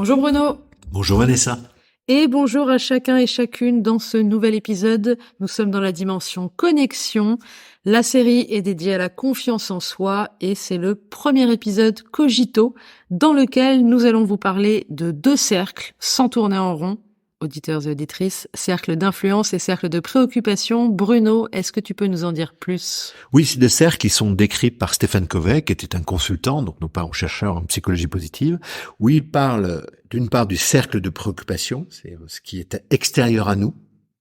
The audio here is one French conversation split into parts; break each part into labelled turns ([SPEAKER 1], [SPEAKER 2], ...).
[SPEAKER 1] Bonjour Bruno.
[SPEAKER 2] Bonjour Vanessa.
[SPEAKER 1] Et bonjour à chacun et chacune dans ce nouvel épisode. Nous sommes dans la dimension connexion. La série est dédiée à la confiance en soi et c'est le premier épisode Cogito dans lequel nous allons vous parler de 2 cercles sans tourner en rond. Auditeurs et auditrices, cercle d'influence et cercle de préoccupation. Bruno, est-ce que tu peux nous en dire plus?
[SPEAKER 2] Oui, c'est des cercles qui sont décrits par Stephen Covey, qui était un consultant, donc non pas un chercheur en psychologie positive, où il parle d'une part du cercle de préoccupation, c'est ce qui est extérieur à nous,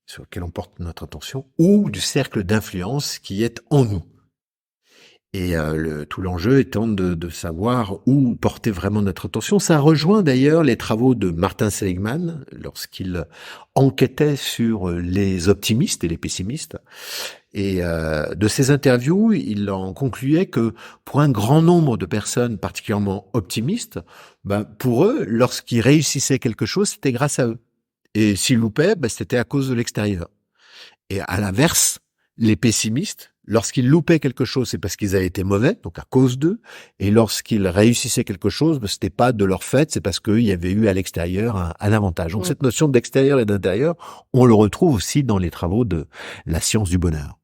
[SPEAKER 2] sur lequel on porte notre attention, ou du cercle d'influence qui est en nous. Et tout l'enjeu étant de savoir où porter vraiment notre attention. Ça rejoint d'ailleurs les travaux de Martin Seligman lorsqu'il enquêtait sur les optimistes et les pessimistes. Et de ses interviews, il en concluait que pour un grand nombre de personnes particulièrement optimistes, pour eux, lorsqu'ils réussissaient quelque chose, c'était grâce à eux. Et s'ils loupaient, c'était à cause de l'extérieur. Et à l'inverse, les pessimistes, lorsqu'ils loupaient quelque chose, c'est parce qu'ils avaient été mauvais, donc à cause d'eux. Et lorsqu'ils réussissaient quelque chose, c'était pas de leur fait, c'est parce qu'il y avait eu à l'extérieur un avantage. Donc cette notion d'extérieur et d'intérieur, on le retrouve aussi dans les travaux de la science du bonheur.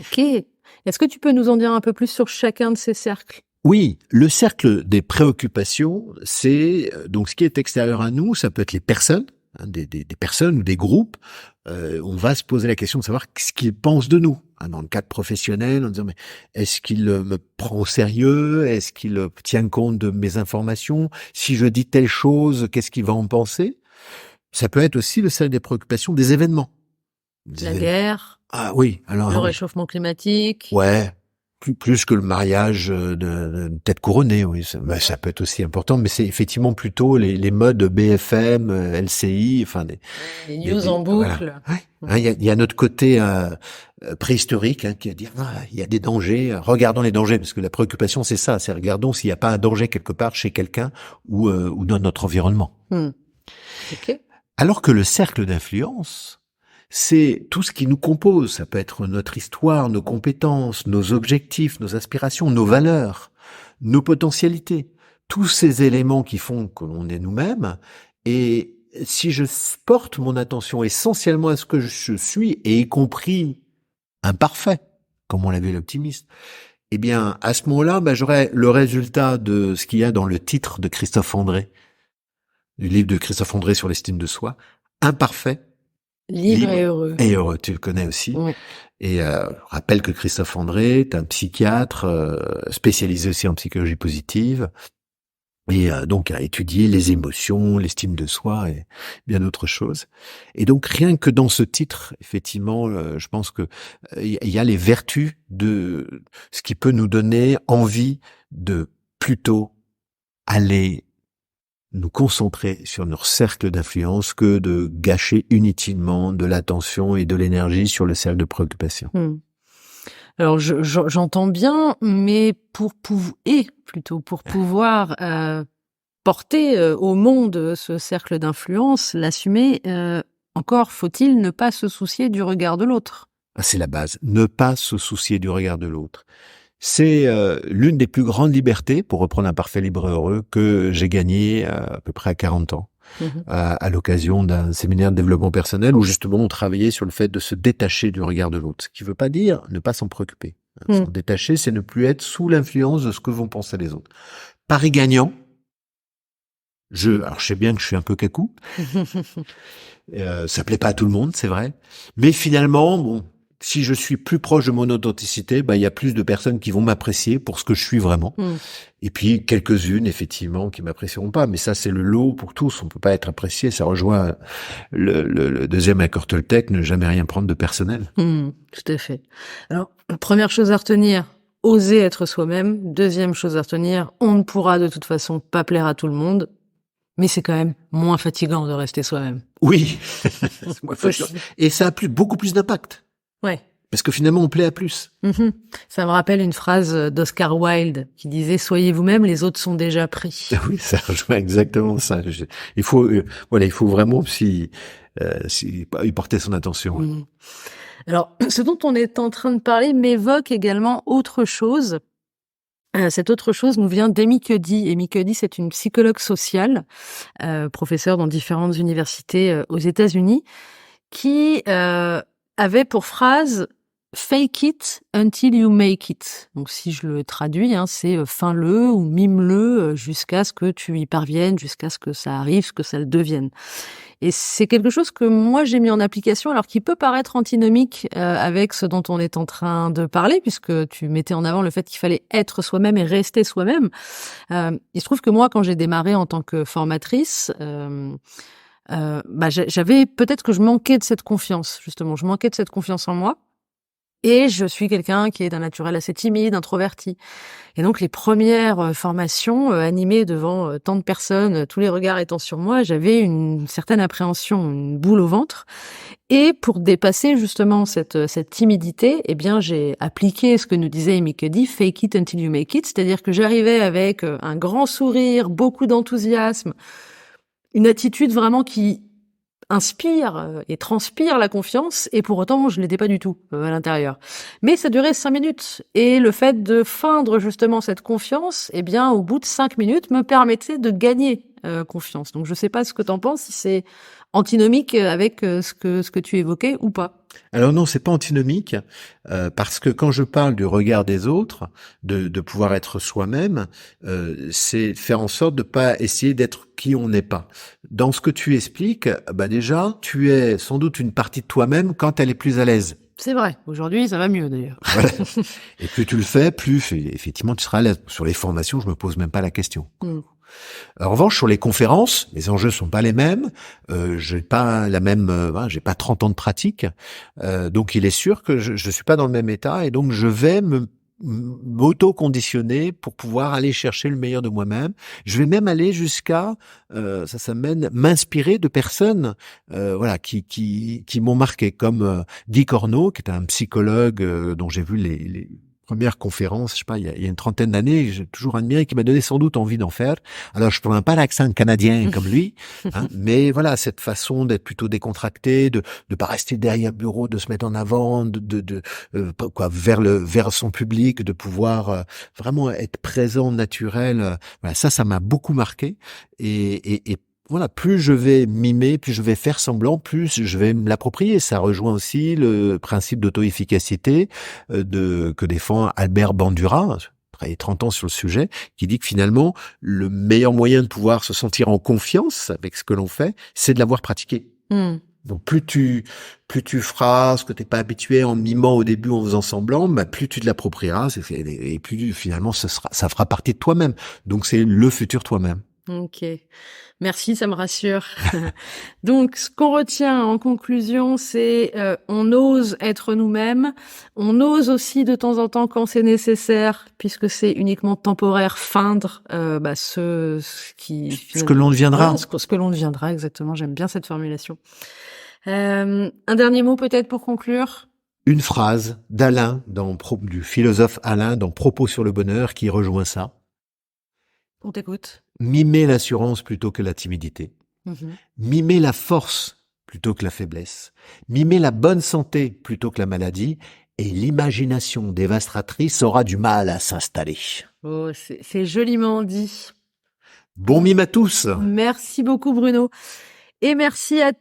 [SPEAKER 1] Ok. Est-ce que tu peux nous en dire un peu plus sur chacun de ces cercles?
[SPEAKER 2] Oui, le cercle des préoccupations, c'est donc ce qui est extérieur à nous, ça peut être les personnes, des personnes ou des groupes. On va se poser la question de savoir ce qu'ils pensent de nous. Dans le cadre professionnel, en disant mais est-ce qu'il me prend au sérieux? Est-ce qu'il tient compte de mes informations? Si je dis telle chose, qu'est-ce qu'il va en penser? Ça peut être aussi le cercle des préoccupations des événements.
[SPEAKER 1] La guerre.
[SPEAKER 2] Ah oui, alors
[SPEAKER 1] le réchauffement climatique.
[SPEAKER 2] Ouais. Plus que le mariage de tête couronnée, oui. Ça peut être aussi important, mais c'est effectivement plutôt les modes BFM, LCI, enfin
[SPEAKER 1] les news en boucle.
[SPEAKER 2] Voilà. Il y a notre côté préhistorique qui va dire il y a des dangers, regardons les dangers, parce que la préoccupation c'est ça, c'est regardons s'il n'y a pas un danger quelque part chez quelqu'un ou dans notre environnement.
[SPEAKER 1] Okay.
[SPEAKER 2] Alors que le cercle d'influence, c'est tout ce qui nous compose. Ça peut être notre histoire, nos compétences, nos objectifs, nos aspirations, nos valeurs, nos potentialités. Tous ces éléments qui font que l'on est nous-mêmes. Et si je porte mon attention essentiellement à ce que je suis, et y compris imparfait, comme on l'avait l'optimiste, eh bien, à ce moment-là, j'aurai le résultat de ce qu'il y a dans le titre de Christophe André, du livre de Christophe André sur l'estime de soi, imparfait,
[SPEAKER 1] Libre et heureux.
[SPEAKER 2] Et heureux, tu le connais aussi.
[SPEAKER 1] Oui.
[SPEAKER 2] Et je rappelle que Christophe André est un psychiatre spécialisé aussi en psychologie positive et donc a étudié les émotions, l'estime de soi et bien d'autres choses. Et donc rien que dans ce titre, effectivement, je pense que il y a les vertus de ce qui peut nous donner envie de plutôt aller nous concentrer sur notre cercle d'influence que de gâcher inutilement de l'attention et de l'énergie sur le cercle de préoccupation.
[SPEAKER 1] Alors j'entends bien, mais pour pouvoir porter au monde ce cercle d'influence, l'assumer, encore faut-il ne pas se soucier du regard de l'autre.
[SPEAKER 2] C'est la base, ne pas se soucier du regard de l'autre. C'est l'une des plus grandes libertés, pour reprendre un parfait libre et heureux, que j'ai gagné à peu près à 40 ans, à l'occasion d'un séminaire de développement personnel où justement on travaillait sur le fait de se détacher du regard de l'autre. Ce qui ne veut pas dire ne pas s'en préoccuper. S'en détacher, c'est ne plus être sous l'influence de ce que vont penser les autres. Pari gagnant, alors je sais bien que je suis un peu cacou, ça plaît pas à tout le monde, c'est vrai, mais finalement, si je suis plus proche de mon authenticité, il y a plus de personnes qui vont m'apprécier pour ce que je suis vraiment. Et puis, quelques-unes, effectivement, qui m'apprécieront pas. Mais ça, c'est le lot pour tous. On peut pas être apprécié. Ça rejoint le deuxième accord Toltec, ne jamais rien prendre de personnel.
[SPEAKER 1] Tout à fait. Alors, première chose à retenir, oser être soi-même. Deuxième chose à retenir, on ne pourra de toute façon pas plaire à tout le monde. Mais c'est quand même moins fatigant de rester soi-même.
[SPEAKER 2] Oui. Et ça a beaucoup plus d'impact.
[SPEAKER 1] Ouais.
[SPEAKER 2] Parce que finalement, on plaît à plus.
[SPEAKER 1] Ça me rappelle une phrase d'Oscar Wilde qui disait « Soyez vous-même, les autres sont déjà pris ».
[SPEAKER 2] Oui, ça rejoint exactement ça. Il faut vraiment y porter son attention.
[SPEAKER 1] Alors, ce dont on est en train de parler m'évoque également autre chose. Cette autre chose nous vient d'Amy Cuddy. Amy Cuddy, c'est une psychologue sociale, professeure dans différentes universités aux États-Unis, qui avait pour phrase "Fake it until you make it". Donc si je le traduis, c'est feins-le ou mime-le jusqu'à ce que tu y parviennes, jusqu'à ce que ça arrive, ce que ça le devienne. Et c'est quelque chose que moi j'ai mis en application, alors qui peut paraître antinomique avec ce dont on est en train de parler, puisque tu mettais en avant le fait qu'il fallait être soi-même et rester soi-même. Il se trouve que moi, quand j'ai démarré en tant que formatrice, j'avais peut-être que je manquais de cette confiance, justement. Je manquais de cette confiance en moi. Et je suis quelqu'un qui est d'un naturel assez timide, introverti. Et donc, les premières formations animées devant tant de personnes, tous les regards étant sur moi, j'avais une certaine appréhension, une boule au ventre. Et pour dépasser justement cette timidité, eh bien, j'ai appliqué ce que nous disait Amy Cuddy, "Fake it until you make it", c'est-à-dire que j'arrivais avec un grand sourire, beaucoup d'enthousiasme, une attitude vraiment qui inspire et transpire la confiance, et pour autant je l'étais pas du tout à l'intérieur. Mais ça durait 5 minutes, et le fait de feindre justement cette confiance, eh bien au bout de 5 minutes me permettait de gagner confiance. Donc je sais pas ce que t'en penses, si c'est antinomique avec ce que tu évoquais ou pas.
[SPEAKER 2] Alors non, c'est pas antinomique, parce que quand je parle du regard des autres, de pouvoir être soi-même, c'est faire en sorte de pas essayer d'être qui on n'est pas. Dans ce que tu expliques, déjà, tu es sans doute une partie de toi-même quand elle est plus à l'aise.
[SPEAKER 1] C'est vrai, aujourd'hui ça va mieux d'ailleurs.
[SPEAKER 2] Voilà. Et plus tu le fais, plus effectivement tu seras à l'aise. Sur les formations, je me pose même pas la question. En revanche, sur les conférences, les enjeux sont pas les mêmes. J'ai pas la même, j'ai pas 30 ans de pratique, donc il est sûr que je suis pas dans le même état, et donc je vais m'auto-conditionner pour pouvoir aller chercher le meilleur de moi-même. Je vais même aller jusqu'à, ça mène, m'inspirer de personnes, qui m'ont marqué, comme Guy Corneau, qui est un psychologue dont j'ai vu les première conférence, je sais pas, il y a une trentaine d'années, j'ai toujours admiré, qui m'a donné sans doute envie d'en faire. Alors, je ne prends pas l'accent canadien comme lui, mais voilà, cette façon d'être plutôt décontracté, de pas rester derrière le bureau, de se mettre en avant, vers son public, de pouvoir vraiment être présent, naturel. Voilà, ça m'a beaucoup marqué, et voilà, plus je vais mimer, plus je vais faire semblant, plus je vais me l'approprier. Ça rejoint aussi le principe d'auto-efficacité que défend Albert Bandura, travaillé 30 ans sur le sujet, qui dit que finalement, le meilleur moyen de pouvoir se sentir en confiance avec ce que l'on fait, c'est de l'avoir pratiqué. Donc plus tu feras ce que t'es pas habitué en mimant au début, en faisant semblant, plus tu te l'approprieras, et plus finalement ça fera partie de toi-même. Donc c'est le futur toi-même.
[SPEAKER 1] Ok, merci, ça me rassure. Donc, ce qu'on retient en conclusion, c'est on ose être nous-mêmes, on ose aussi de temps en temps, quand c'est nécessaire, puisque c'est uniquement temporaire, feindre ce
[SPEAKER 2] que l'on deviendra.
[SPEAKER 1] Ouais, ce que l'on deviendra, exactement. J'aime bien cette formulation. Un dernier mot peut-être pour conclure.
[SPEAKER 2] Une phrase d'Alain, du philosophe Alain, dans Propos sur le bonheur, qui rejoint ça.
[SPEAKER 1] On t'écoute.
[SPEAKER 2] Mimer l'assurance plutôt que la timidité. Mimer la force plutôt que la faiblesse. Mimer la bonne santé plutôt que la maladie. Et l'imagination dévastatrice aura du mal à s'installer.
[SPEAKER 1] Oh, c'est joliment dit.
[SPEAKER 2] Bon mime à tous.
[SPEAKER 1] Merci beaucoup Bruno. Et merci à